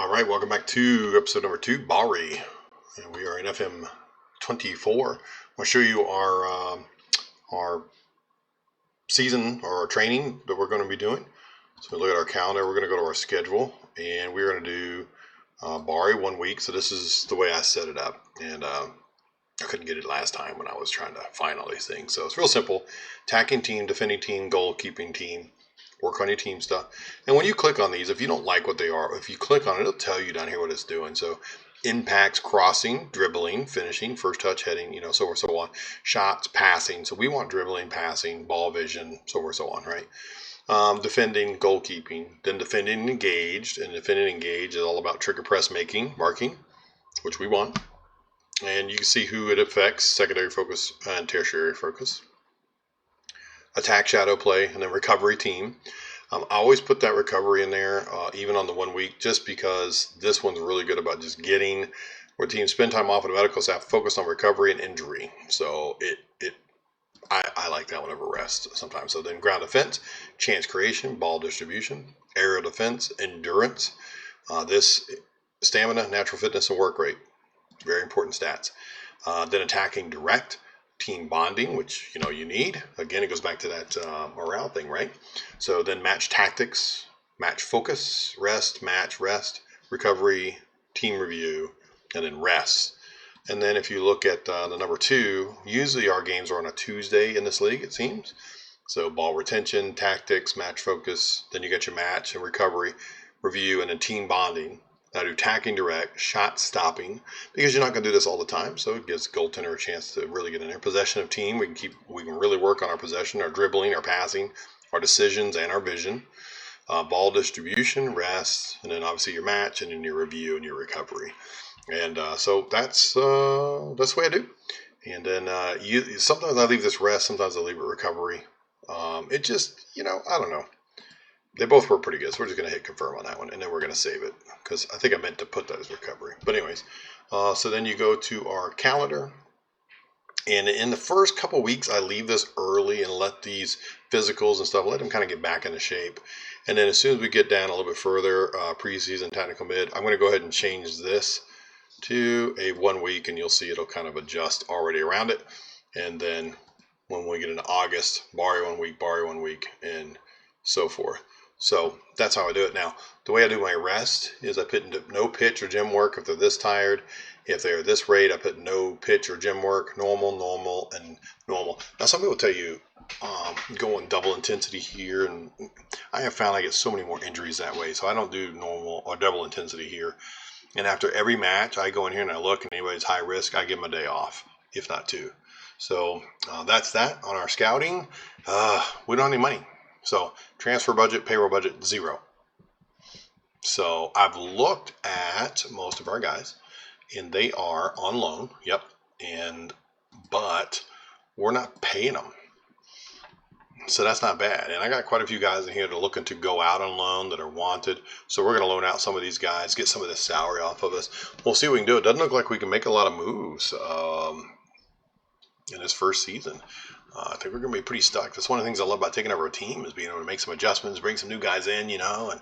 All right, welcome back to episode number 2, Bari, and we are in FM 24. I'll show you our season or our training that we're going to be doing. So look at our calendar. We're going to go to our schedule, and we're going to do Bari 1 week. So this is the way I set it up, and I couldn't get it last time when I was trying to find all these things. So it's real simple: attacking team, defending team, goalkeeping team. Work on your team stuff. And when you click on these, if you don't like what they are, if you click on it, it'll tell you down here what it's doing. So impacts, crossing, dribbling, finishing, first touch, heading, so forth, so on. Shots, passing. So we want dribbling, passing, ball vision, so forth, so on, right? Defending, goalkeeping. Then defending engaged. And defending engaged is all about trigger press making, marking, which we want. And you can see who it affects: secondary focus and tertiary focus. Attack, shadow play, and then recovery team. I always put that recovery in there, even on the 1 week, just because this one's really good about just getting where teams spend time off of the medical staff, focus on recovery and injury. So I like that one over rest sometimes. So then ground defense, chance creation, ball distribution, aerial defense, endurance. This stamina, natural fitness, and work rate, very important stats. Then attacking direct. Team bonding, which you need. Again, it goes back to that morale thing, right? So then match tactics, match focus, rest, match, rest, recovery, team review, and then rest. And then if you look at the number 2, usually our games are on a Tuesday in this league, it seems. So ball retention, tactics, match focus. Then you get your match and recovery, review, and then team bonding. Now do attacking direct, shot stopping, because you're not going to do this all the time, so it gives goaltender a chance to really get in there. Possession of team, we can really work on our possession, our dribbling, our passing, our decisions, and our vision. Ball distribution, rest, and then obviously your match, and then your review and your recovery. And so that's the way I do. And then sometimes I leave this rest, sometimes I leave it recovery. It just, I don't know. They both work pretty good, so we're just going to hit confirm on that one, and then we're going to save it, because I think I meant to put that as recovery. But anyways, so then you go to our calendar, and in the first couple weeks, I leave this early and let these physicals and stuff, let them kind of get back into shape. And then as soon as we get down a little bit further, preseason, technical mid, I'm going to go ahead and change this to a 1 week, and you'll see it'll kind of adjust already around it. And then when we get into August, Bari 1 week, and so forth. So that's how I do it now. The way I do my rest is I put no pitch or gym work if they're this tired. If they're this rate, I put no pitch or gym work, normal, and normal. Now, some people tell you going double intensity here, and I have found I get so many more injuries that way. So I don't do normal or double intensity here. And after every match, I go in here and I look, and anybody's high risk, I give them a day off, if not 2. So that's that on our scouting. We don't have any money. So transfer budget, payroll budget, 0. So I've looked at most of our guys, and they are on loan. Yep. But we're not paying them. So that's not bad. And I got quite a few guys in here that are looking to go out on loan that are wanted. So we're going to loan out some of these guys, get some of this salary off of us. We'll see what we can do. It doesn't look like we can make a lot of moves in this first season. I think we're going to be pretty stuck. That's one of the things I love about taking over a team, is being able to make some adjustments, bring some new guys in, and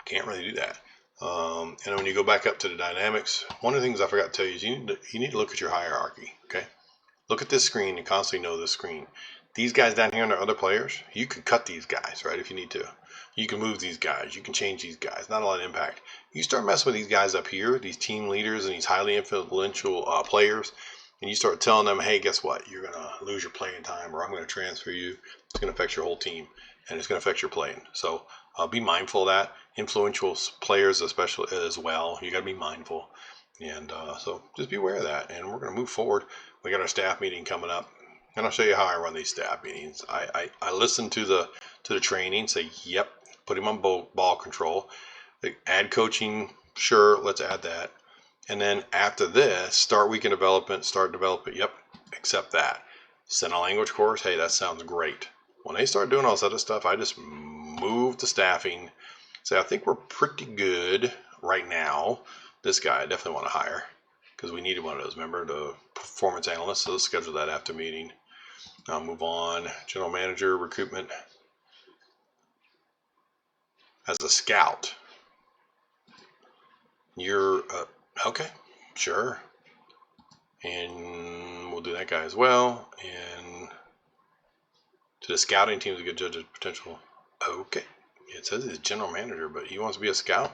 can't really do that. And when you go back up to the dynamics, one of the things I forgot to tell you is you need to look at your hierarchy, okay? Look at this screen and constantly know this screen. These guys down here and their other players, you can cut these guys, right, if you need to. You can move these guys. You can change these guys. Not a lot of impact. You start messing with these guys up here, these team leaders and these highly influential players, and you start telling them, hey, guess what? You're going to lose your playing time, or I'm going to transfer you. It's going to affect your whole team, and it's going to affect your playing. So be mindful of that. Influential players especially as well. You got to be mindful. And so just be aware of that. And we're going to move forward. We got our staff meeting coming up, and I'll show you how I run these staff meetings. I listen to the training, say, yep, put him on ball control. Add coaching, sure, let's add that. And then after this, start weekend development, yep, accept that. Send a language course, hey, that sounds great. When they start doing all this other stuff, I just move to staffing. Say, I think we're pretty good right now. This guy I definitely want to hire, because we needed one of those, remember, the performance analyst. So let's schedule that after meeting. I'll move on. General manager, recruitment. As a scout, You're okay, sure. And we'll do that guy as well. And to the scouting team to get judge of potential. Okay. It says he's general manager, but he wants to be a scout.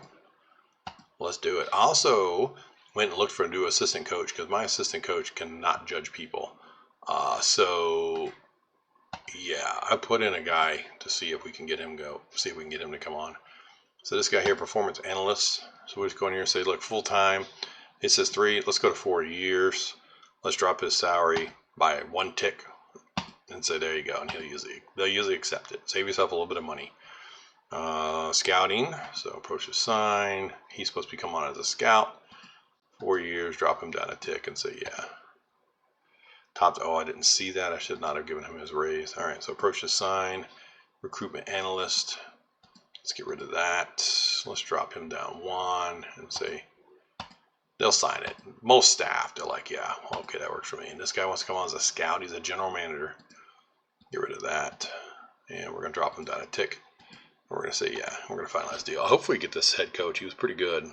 Let's do it. I also went and looked for a new assistant coach because my assistant coach cannot judge people. So yeah, I put in a guy to see if we can get him to come on. So this guy here, performance analyst. So we just go in here and say, look, full time. It says 3. Let's go to 4 years. Let's drop his salary by 1 tick, and say there you go, and they'll usually accept it. Save yourself a little bit of money. Scouting. So approach the sign. He's supposed to come on as a scout. 4 years. Drop him down a tick and say yeah. I didn't see that. I should not have given him his raise. All right. So approach the sign. Recruitment analyst. Let's get rid of that. Let's drop him down 1 and say they'll sign it. Most staff, they're like, yeah, okay, that works for me. And this guy wants to come on as a scout. He's a general manager. Get rid of that. And we're going to drop him down a tick. We're going to say, yeah, we're going to finalize the deal. Hopefully we get this head coach. He was pretty good.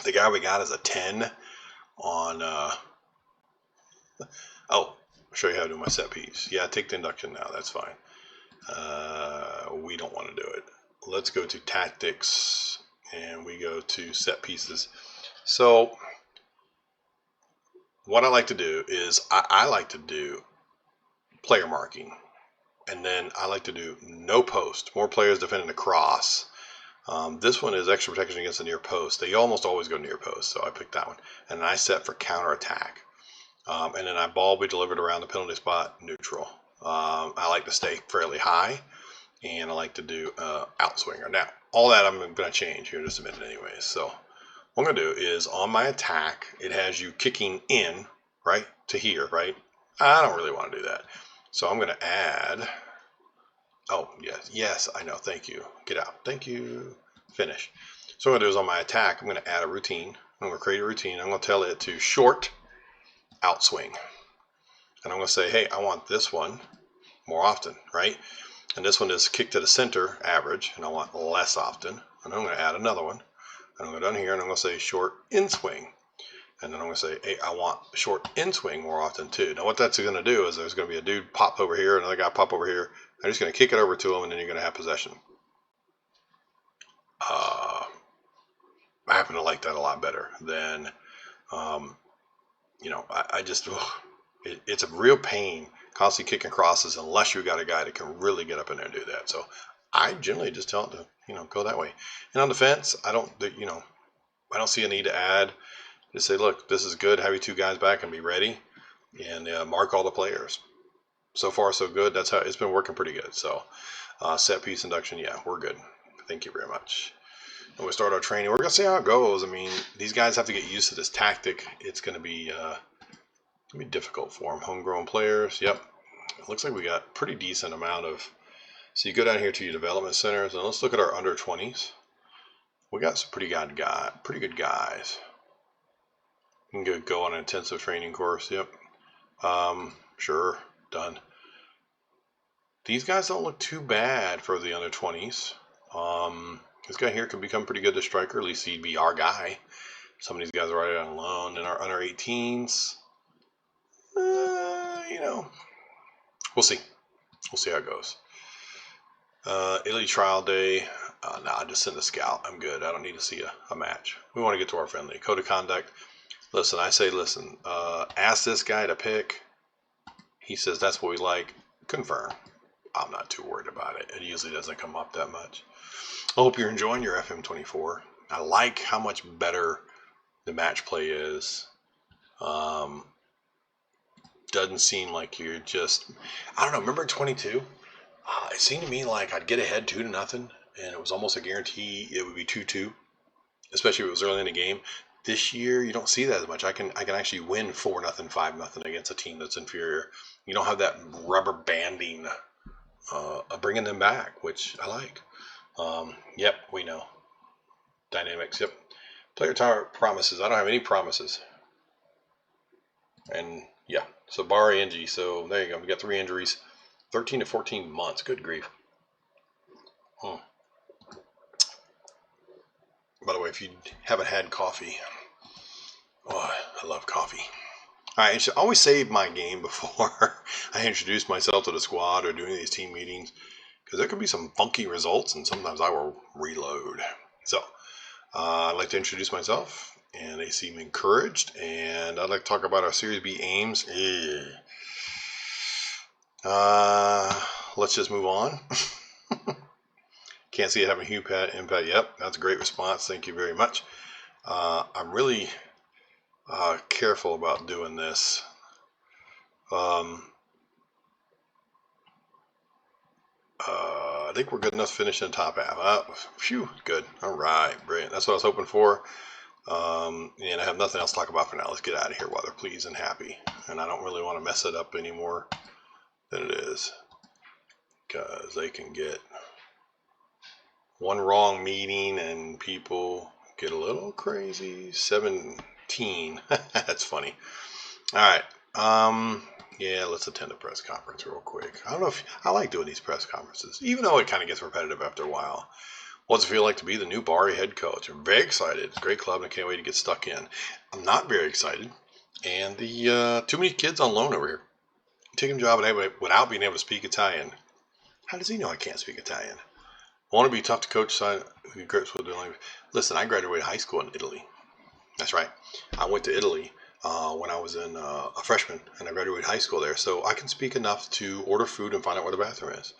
The guy we got is a 10 on, I'll show you how to do my set piece. Yeah, take the induction now. That's fine. We don't want to do it. Let's go to tactics and we go to set pieces. So what I like to do is I like to do player marking, and then I like to do no post, more players defending the cross. This one is extra protection against the near post. They almost always go near post, so I picked that one. And then I set for counter attack. And then ball be delivered around the penalty spot, neutral. I like to stay fairly high, and I like to do outswinger. Now, all that I'm going to change here in just a minute anyways. So what I'm going to do is on my attack, it has you kicking in, right, to here, right? I don't really want to do that. So I'm going to add, oh, yes, I know, thank you. Get out, thank you, finish. So what I'm going to do is on my attack, I'm going to add a routine. I'm going to create a routine. I'm going to tell it to short, outswing. And I'm going to say, hey, I want this one more often, right? And this one is kick to the center, average, and I want less often. And I'm going to add another one. And I'm going to go down here and I'm going to say short in swing. And then I'm going to say, hey, I want short in swing more often too. Now what that's going to do is there's going to be a dude pop over here, another guy pop over here. I'm just going to kick it over to him, and then you're going to have possession. I happen to like that a lot better than, it's a real pain constantly kicking crosses unless you got a guy that can really get up in there and do that. So I generally just tell it to, go that way. And on defense, I don't see a need to add. Just say, look, this is good. Have your 2 guys back and be ready, and mark all the players. So far, so good. That's how it's been working pretty good. So set piece induction, yeah, we're good. Thank you very much. And we start our training. We're going to see how it goes. I mean, these guys have to get used to this tactic. It's going to be difficult for them. Homegrown players, yep. It looks like we got pretty decent amount of. So you go down here to your development centers, and let's look at our under 20s. We got some pretty good guys. You can go on an intensive training course. Yep. Sure. Done. These guys don't look too bad for the under 20s. This guy here could become pretty good to striker. At least he'd be our guy. Some of these guys are right on loan. And our under 18s, we'll see. We'll see how it goes. Italy trial day. I just send a scout. I'm good. I don't need to see a match. We want to get to our friendly. Code of conduct. Listen, ask this guy to pick. He says that's what we like. Confirm. I'm not too worried about it. It usually doesn't come up that much. I hope you're enjoying your FM24. I like how much better the match play is. Doesn't seem like you're just, I don't know, remember in 22? It seemed to me like I'd get ahead 2-0, and it was almost a guarantee it would be 2-2, especially if it was early in the game. This year, you don't see that as much. I can actually win 4-0, 5-0 against a team that's inferior. You don't have that rubber banding bringing them back, which I like. Yep, we know. Dynamics, yep. Player tower promises. I don't have any promises. And yeah, so Bari injury. So there you go. We got 3 injuries. 13 to 14 months. Good grief. By the way, if you haven't had coffee. Oh, I love coffee. All right, I should always save my game before I introduce myself to the squad or doing these team meetings, because there could be some funky results, and sometimes I will reload. So, I'd like to introduce myself, and they seem encouraged, and I'd like to talk about our Series B aims. Let's just move on. Can't see it having a huge impact. Yep, that's a great response. Thank you very much. I'm really careful about doing this. I think we're good enough to finish in the top half. Phew, good. All right, brilliant. That's what I was hoping for. And I have nothing else to talk about for now. Let's get out of here while they're pleased and happy. And I don't really want to mess it up any more than it is, because they can get one wrong meeting and people get a little crazy. 17. That's funny. All right. Yeah, let's attend a press conference real quick. I don't know if I like doing these press conferences, even though it kind of gets repetitive after a while. What's it feel like to be the new Bari head coach? I'm very excited. It's a great club and I can't wait to get stuck in. I'm not very excited. And the too many kids on loan over here. Taking a job without being able to speak Italian. How does he know I can't speak Italian? Want to be tough to coach, grips with the language. Listen, I graduated high school in Italy. That's right. I went to Italy when I was a freshman, and I graduated high school there. So I can speak enough to order food and find out where the bathroom is.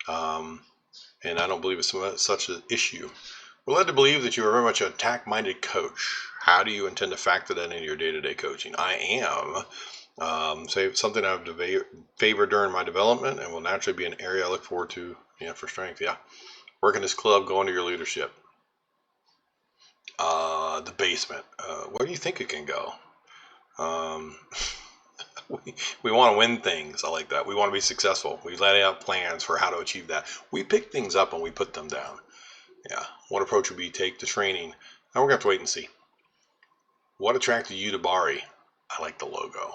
And I don't believe it's such an issue. We're led to believe that you are very much an attack-minded coach. How do you intend to factor that into your day-to-day coaching? I am. Something I've favored during my development and will naturally be an area I look forward to for strength. Yeah. Working this club, going to your leadership. The basement. Where do you think it can go? We want to win things. I like that. We want to be successful. We lay out plans for how to achieve that. We pick things up and we put them down. Yeah. What approach would we take to training? Now we're going to have to wait and see. What attracted you to Bari? I like the logo.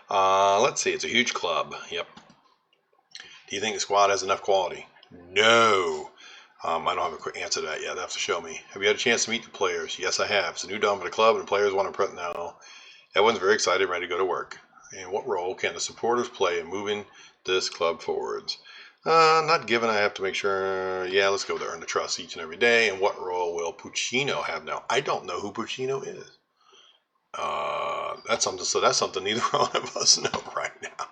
Let's see. It's a huge club. Yep. Do you think the squad has enough quality? No. I don't have a quick answer to that yet. They have to show me. Have you had a chance to meet the players? Yes, I have. It's a new dome for the club, and the players want to now. Everyone's very excited and ready to go to work. And what role can the supporters play in moving this club forwards? Not given. I have to make sure. Yeah, let's go there. Earn the trust each and every day. And what role will Puccino have now? I don't know who Puccino is. That's something. So that's something neither one of us know right now.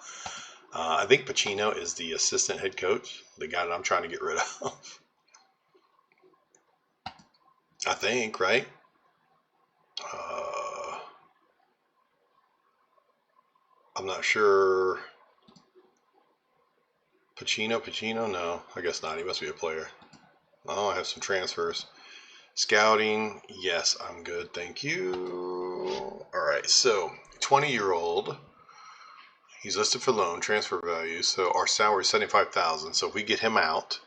I think Puccino is the assistant head coach, the guy that I'm trying to get rid of. I think, right? I'm not sure. Pacino? No, I guess not. He must be a player. Oh, I have some transfers. Scouting, yes, I'm good. Thank you. All right, so 20-year-old. He's listed for loan, transfer value. So our salary is $75,000. So if we get him out,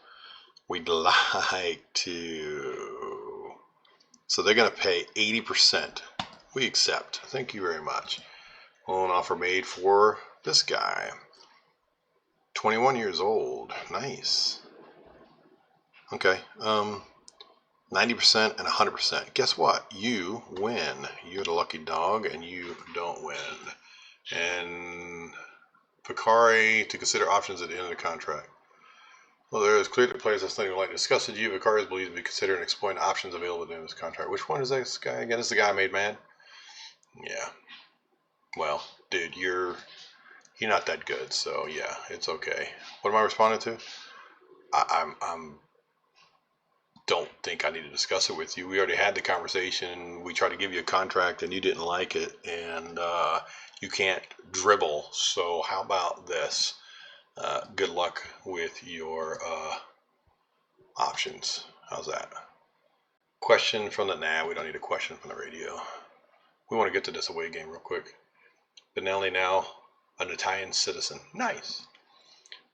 we'd like to. So they're going to pay 80%. We accept. Thank you very much. Loan offer made for this guy. 21 years old. Nice. Okay. 90% and 100%. Guess what? You win. You're the lucky dog, and you don't win. And Vicari to consider options at the end of the contract. Well, there is clear that players have something like to discuss with you. Vicari is believed to be considering exploring options available at the end of this contract. Which one is this guy again? This is the guy I made mad? Yeah. Well, dude, you're not that good, so yeah, it's okay. What am I responding to? I'm don't think I need to discuss it with you. We already had the conversation. We tried to give you a contract and you didn't like it, and you can't dribble. So how about this? Good luck with your options. How's that? Question from the we don't need a question from the radio. We want to get to this away game real quick. Benelli now an Italian citizen. Nice.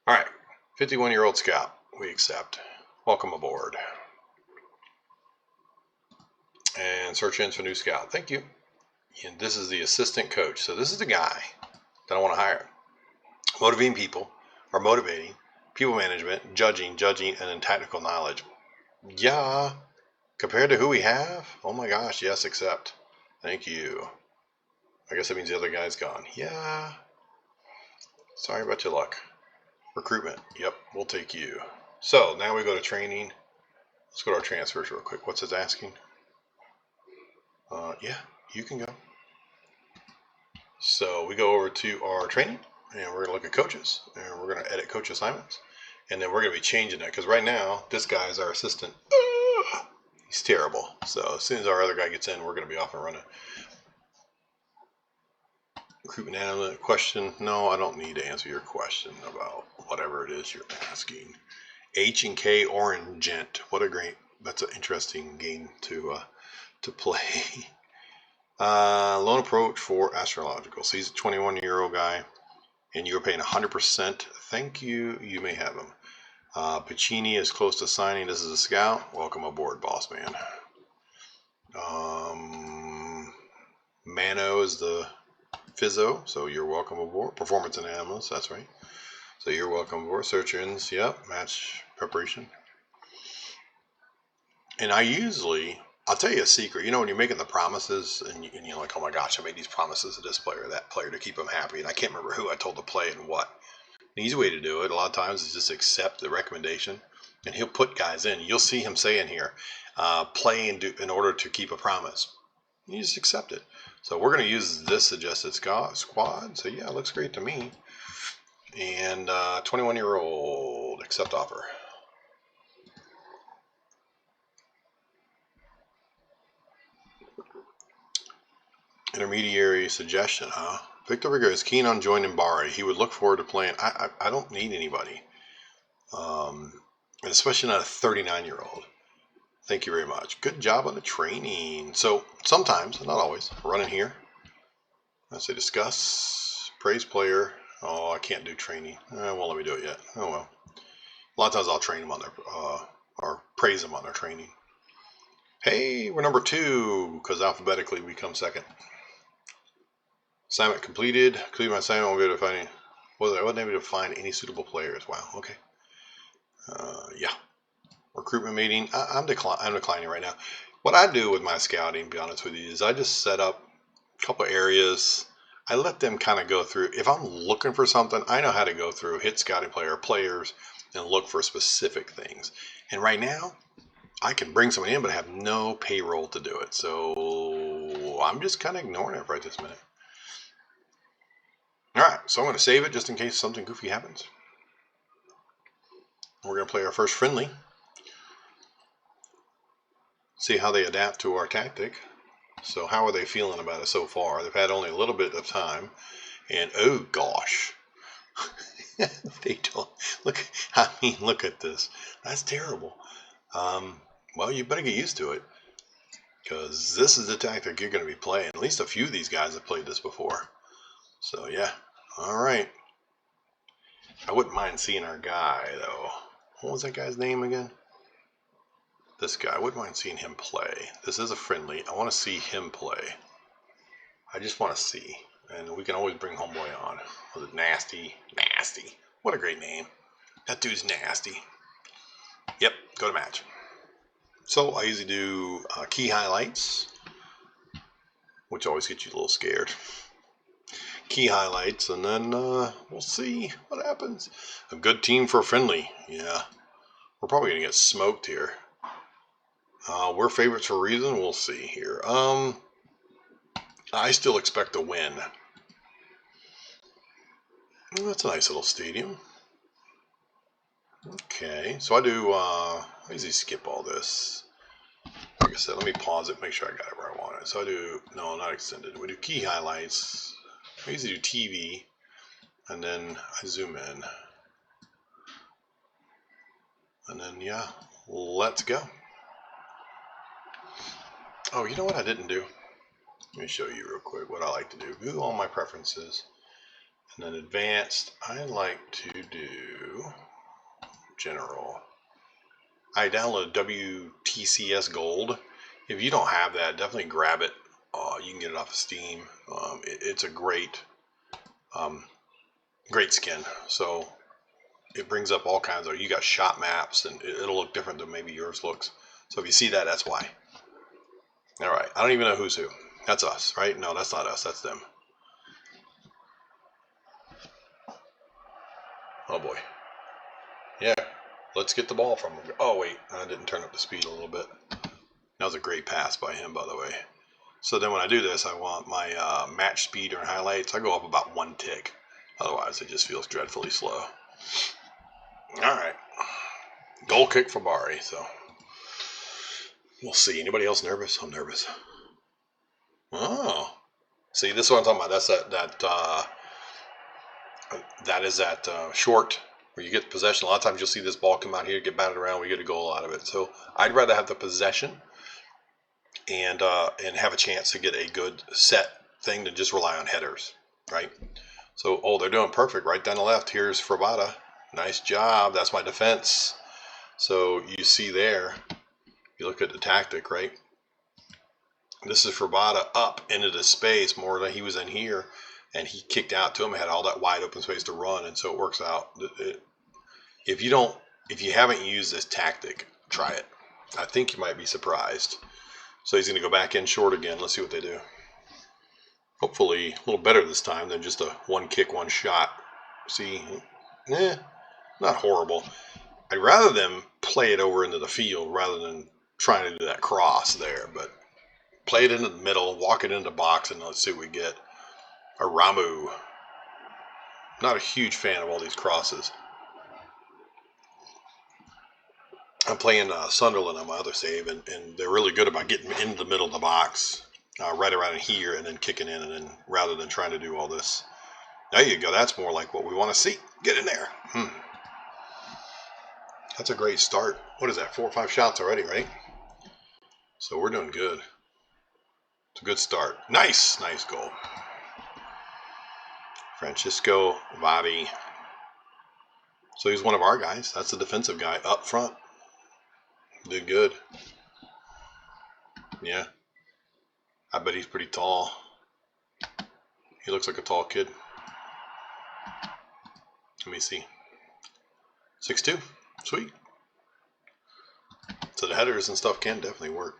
All right. 51-year-old scout. We accept. Welcome aboard. And search ends for new scout. Thank you. And this is the assistant coach. So this is the guy that I want to hire. Motivating people, or motivating, people management, judging, and then tactical knowledge. Yeah, Compared to who we have? Oh my gosh, yes, accept. Thank you. I guess that means the other guy's gone. Yeah. Sorry about your luck. Recruitment. Yep, we'll take you. So now we go to training. Let's go to our transfers real quick. What's it asking? Yeah, you can go. So we go over to our training, and we're going to look at coaches, and we're going to edit coach assignments, and then we're going to be changing that because right now this guy is our assistant. He's terrible. So as soon as our other guy gets in, we're going to be off and running. Recruitment analyst question. No, I don't need to answer your question about whatever it is you're asking. H and K Orangent. What a great. That's an interesting game to play. Loan approach for astrological. So he's a 21-year-old guy, and you're paying 100%. Thank you. You may have him. Pacini is close to signing. This is a scout. Welcome aboard, boss man. Mano is the Fizzo, so you're welcome aboard. Performance and analyst, that's right. So you're welcome aboard. Search ins, yep. Match preparation. And I'll tell you a secret. When you're making the promises and you're like, oh my gosh, I made these promises to this player, that player to keep them happy. And I can't remember who I told to play and what. An easy way to do it a lot of times is just accept the recommendation, and he'll put guys in. You'll see him saying here, play in order to keep a promise. You just accept it. So we're going to use this suggested squad. So yeah, it looks great to me. And 21-year-old, accept offer. Intermediary suggestion, huh? Victor Vigor is keen on joining Bari. He would look forward to playing. I don't need anybody. And especially not a 39-year-old. Thank you very much. Good job on the training. So sometimes, not always, running here. I say discuss, praise player. Oh, I can't do training. Won't let me do it yet. Oh well. A lot of times I'll train them on their, or praise them on their training. Hey, we're number 2 because alphabetically we come second. Assignment completed. Completed my assignment. Won't be able to find any. Well, I wasn't able to find any suitable players. Wow. Okay. Yeah. Recruitment meeting. I'm declining right now. What I do with my scouting, to be honest with you, is I just set up a couple areas. I let them kind of go through. If I'm looking for something, I know how to go through, hit scouting players, and look for specific things. And right now, I can bring somebody in, but I have no payroll to do it. So I'm just kind of ignoring it right this minute. All right, so I'm going to save it just in case something goofy happens. We're going to play our first friendly. See how they adapt to our tactic. So how are they feeling about it so far? They've had only a little bit of time. And oh gosh. They don't look. I mean, look at this. That's terrible. Well, you better get used to it. Because this is the tactic you're going to be playing. At least a few of these guys have played this before. So yeah. Alright. I wouldn't mind seeing our guy though. What was that guy's name again? This guy. I wouldn't mind seeing him play. This is a friendly. I want to see him play. I just want to see. And we can always bring Homeboy on. Was it Nasty? Nasty. What a great name. That dude's nasty. Yep, go to match. So I usually do key highlights, which always gets you a little scared. Key highlights, and then we'll see what happens. A good team for a friendly. Yeah. We're probably going to get smoked here. We're favorites for a reason. We'll see here. I still expect a win. That's a nice little stadium. Okay, so I usually skip all this. Like I said, let me pause it, make sure I got it where I want it. So I do, no, not extended. We do key highlights. I usually do TV, and then I zoom in. And then, yeah, let's go. Oh, you know what I didn't do? Let me show you real quick what I like to do. View all my preferences. And then advanced, I like to do general. I downloaded WTCS Gold. If you don't have that, definitely grab it. You can get it off of Steam. It's a great skin. So it brings up all kinds of, you got shot maps, and it'll look different than maybe yours looks. So if you see that, that's why. All right, I don't even know who's who. That's us, right? No, that's not us. That's them. Oh boy. Yeah, let's get the ball from him. Oh wait, I didn't turn up the speed a little bit. That was a great pass by him, by the way. So then when I do this, I want my match speed or highlights. I go up about 1 tick. Otherwise, it just feels dreadfully slow. All right. Goal kick for Bari. So we'll see. Anybody else nervous? I'm nervous. Oh. See, this is what I'm talking about. That's that short where you get possession. A lot of times you'll see this ball come out here, get batted around, we get a goal out of it. So I'd rather have the possession and have a chance to get a good set thing than just rely on headers, right? So, oh, they're doing perfect right down the left. Here's Frabata. Nice job. That's my defense. So you see there, you look at the tactic, right? This is Frabata up into the space more than he was in here, and he kicked out to him, had all that wide open space to run, and so it works out. If you haven't used this tactic, try it. I think you might be surprised. So he's going to go back in short again. Let's see what they do. Hopefully a little better this time than just a 1 kick, 1 shot. See, not horrible. I'd rather them play it over into the field rather than trying to do that cross there. But play it into the middle, walk it into the box, and let's see what we get. A Ramu. Not a huge fan of all these crosses. I'm playing Sunderland on my other save, and they're really good about getting into the middle of the box, right around in here, and then kicking in, and then rather than trying to do all this. There you go. That's more like what we want to see. Get in there. That's a great start. What is that? 4 or 5 shots already, right? So we're doing good. It's a good start. Nice goal. Francisco Vavi. So he's one of our guys. That's the defensive guy up front. Did good. Yeah. I bet he's pretty tall. He looks like a tall kid. Let me see. 6'2". Sweet. So the headers and stuff can definitely work.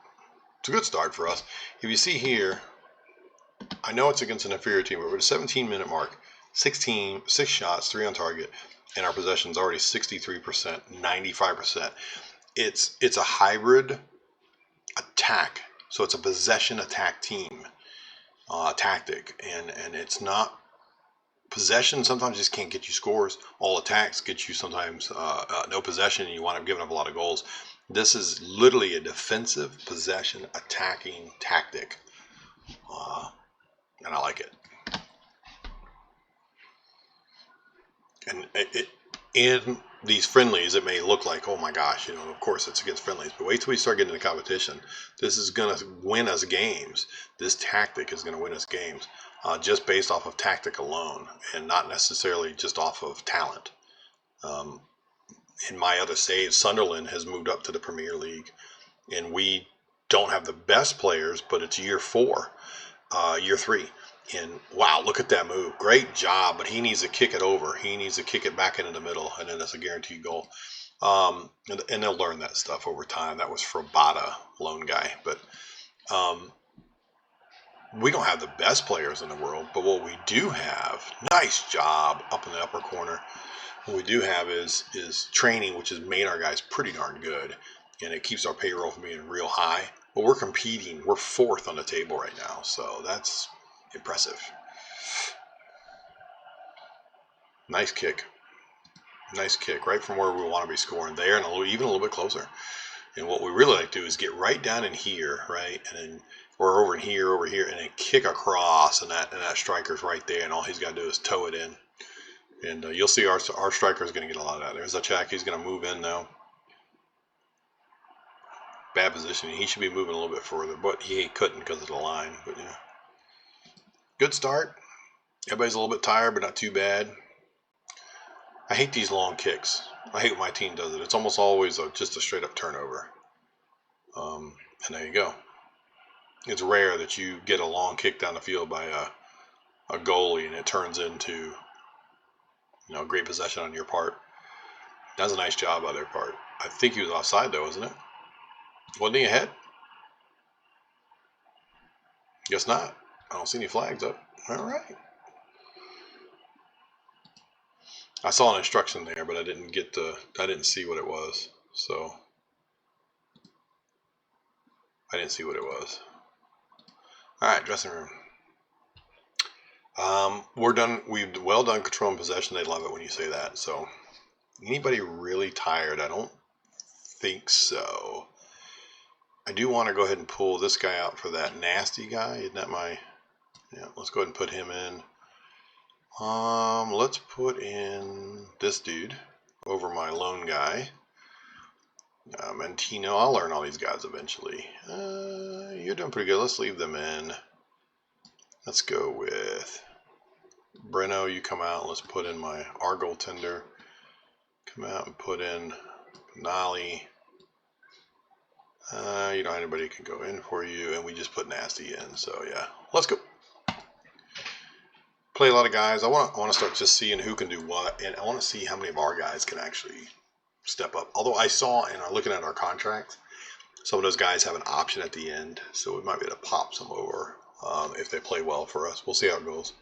It's a good start for us. If you see here, I know it's against an inferior team, but we're at a 17-minute mark. 6 shots, 3 on target, and our possession's already 63%, 95%. It's a hybrid attack. So it's a possession attack team tactic, and it's not possession. Sometimes just can't get you scores. All attacks get you sometimes no possession, and you wind up giving up a lot of goals. This is literally a defensive possession attacking tactic, and I like it. And in these friendlies, it may look like, oh my gosh, of course it's against friendlies. But wait till we start getting into competition. This is going to win us games. This tactic is going to win us games just based off of tactic alone and not necessarily just off of talent. In my other saves, Sunderland has moved up to the Premier League, and we don't have the best players, but it's year 3. And wow, look at that move. Great job, but he needs to kick it over. He needs to kick it back into the middle, and then it's a guaranteed goal. And they'll learn that stuff over time. That was Frabata, lone guy. But we don't have the best players in the world, but what we do have, nice job up in the upper corner. What we do have is training, which has made our guys pretty darn good, and it keeps our payroll from being real high. But we're competing. We're 4th on the table right now, so that's impressive. Nice kick right from where we want to be scoring there, and even a little bit closer. And what we really like to do is get right down in here, right, and then we're over here, and then kick across, and that striker's right there, and all he's got to do is toe it in. And you'll see our striker's going to get a lot of that. There's Zachak. He's going to move in now. Bad positioning. He should be moving a little bit further, but he couldn't because of the line. But yeah, good start. Everybody's a little bit tired, but not too bad. I hate these long kicks. I hate when my team does it. It's almost always just a straight up turnover. And there you go. It's rare that you get a long kick down the field by a goalie and it turns into great possession on your part. That's a nice job on their part. I think he was offside though, isn't it? Wasn't he ahead? Guess not. I don't see any flags up. All right. I saw an instruction there, but I didn't see what it was. So I didn't see what it was. All right, dressing room. We're done. We've well done controlling possession. They love it when you say that. So anybody really tired? I don't think so. I do want to go ahead and pull this guy out for that nasty guy. Isn't that my... Yeah, let's go ahead and put him in. Let's put in this dude over my lone guy. Mentino, I'll learn all these guys eventually. You're doing pretty good. Let's leave them in. Let's go with Breno. You come out. Let's put in our goaltender. Come out and put in Nolly. You know, anybody can go in for you, and we just put Nasty in. So yeah, let's go. Play a lot of guys. I want to start just seeing who can do what, and I want to see how many of our guys can actually step up. Although I saw, and looking at our contracts, some of those guys have an option at the end, so we might be able to pop some over if they play well for us. We'll see how it goes.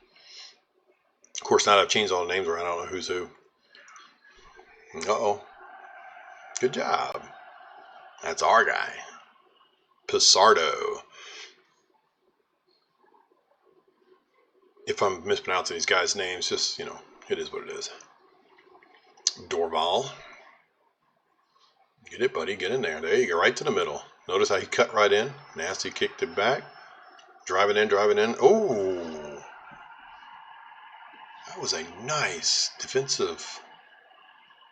Of course, now that I've changed all the names around, I don't know who's who. Uh-oh. Good job. That's our guy. Pissardo. If I'm mispronouncing these guys' names, just, you know, it is what it is. Dorval. Get it, buddy. Get in there. There you go. Right to the middle. Notice how he cut right in. Nasty kicked it back. Driving in, driving in. Oh! That was a nice defensive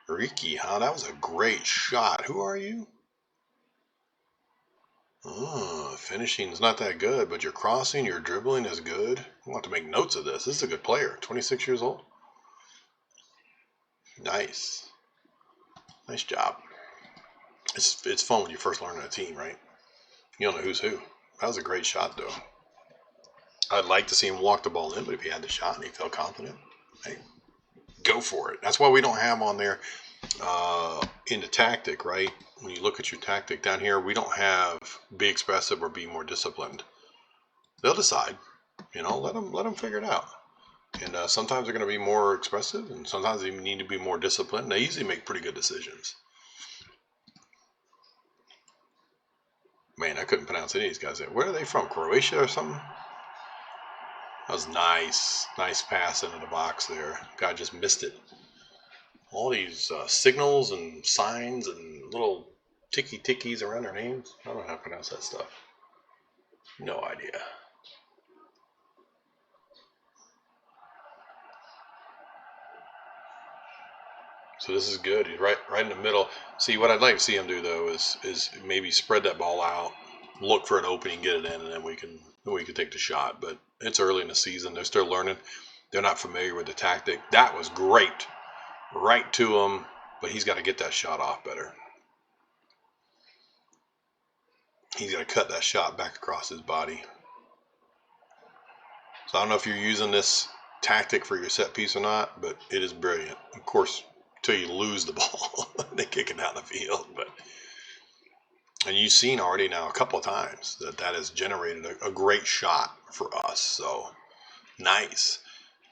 Riki, huh? That was a great shot. Who are you? Finishing's not that good, but your crossing, your dribbling is good. I want to make notes of this. This is a good player. 26 years old. Nice. Nice job. It's fun when you first learn a team, right? You don't know who's who. That was a great shot, though. I'd like to see him walk the ball in, but if he had the shot and he felt confident, hey, go for it. That's why we don't have on there in the tactic, right? When you look at your tactic down here, we don't have be expressive or be more disciplined. They'll decide, you know, let them figure it out. And sometimes they're going to be more expressive, and sometimes they need to be more disciplined. They usually make pretty good decisions. Man, I couldn't pronounce any of these guys. Where are they from? Croatia or something? That was nice. Nice pass into the box there. Guy just missed it. All these signals and signs and little ticky-tickies around their names. I don't know how to pronounce that stuff. No idea. So this is good. He's right in the middle. See, what I'd like to see him do though is maybe spread that ball out, look for an opening, get it in, and then we can take the shot. But it's early in the season. They're still learning. They're not familiar with the tactic. That was great. Right to him, but he's got to get that shot off better. He's got to cut that shot back across his body. So I don't know if you're using this tactic for your set piece or not, but it is brilliant. Of course, until you lose the ball, they kick it out of the field. And you've seen already now a couple of times that has generated a great shot for us. So nice.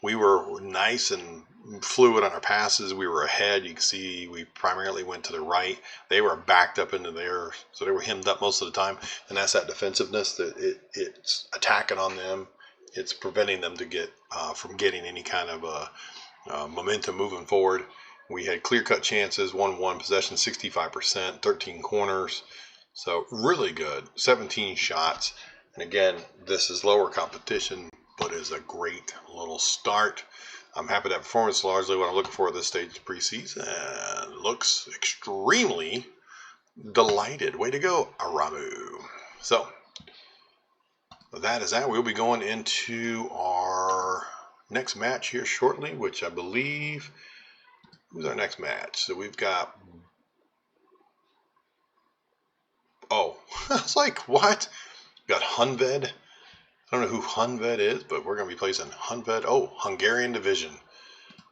We were nice and fluid on our passes. We were ahead. You can see we primarily went to the right. They were backed up into there, so they were hemmed up most of the time. And that's that defensiveness that it's attacking on them. It's preventing them to get from getting any kind of momentum moving forward. We had clear-cut chances, 1-1 possession, 65%, 13 corners. So really good. 17 shots. And again, this is lower competition, but is a great little start. I'm happy that performance is largely what I'm looking for at this stage of preseason. Looks extremely delighted. Way to go, Aramu. So that is that. We'll be going into our next match here shortly, which I believe, who's our next match? So we've got, oh, I was like, what? We've got Hunved. I don't know who Hunved is, but we're going to be placing Hunved. Oh, Hungarian division.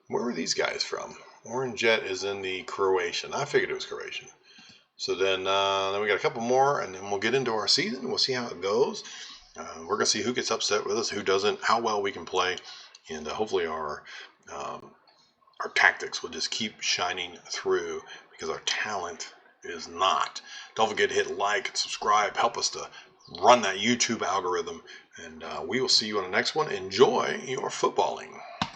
Where were these guys from? Orange Jet is in the Croatian. I figured it was Croatian. So then we got a couple more, and then we'll get into our season. We'll see how it goes. We're gonna see who gets upset with us, who doesn't, how well we can play, and hopefully our tactics will just keep shining through because our talent is not. Don't forget to hit like and subscribe. Help us to run that YouTube algorithm, and we will see you on the next one. Enjoy your footballing.